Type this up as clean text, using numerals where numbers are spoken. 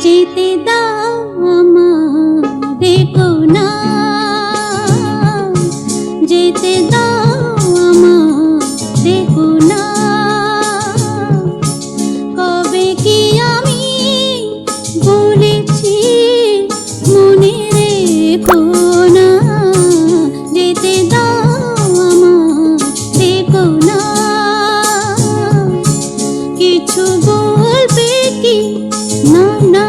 যেতে দাও আমারে কোনা, যেতে দাও আমারে কোনা। কবে কি আমি বলেছি মনে রেখো না, যেতে দাও আমারে কোনা। কিছু বলবে কি না না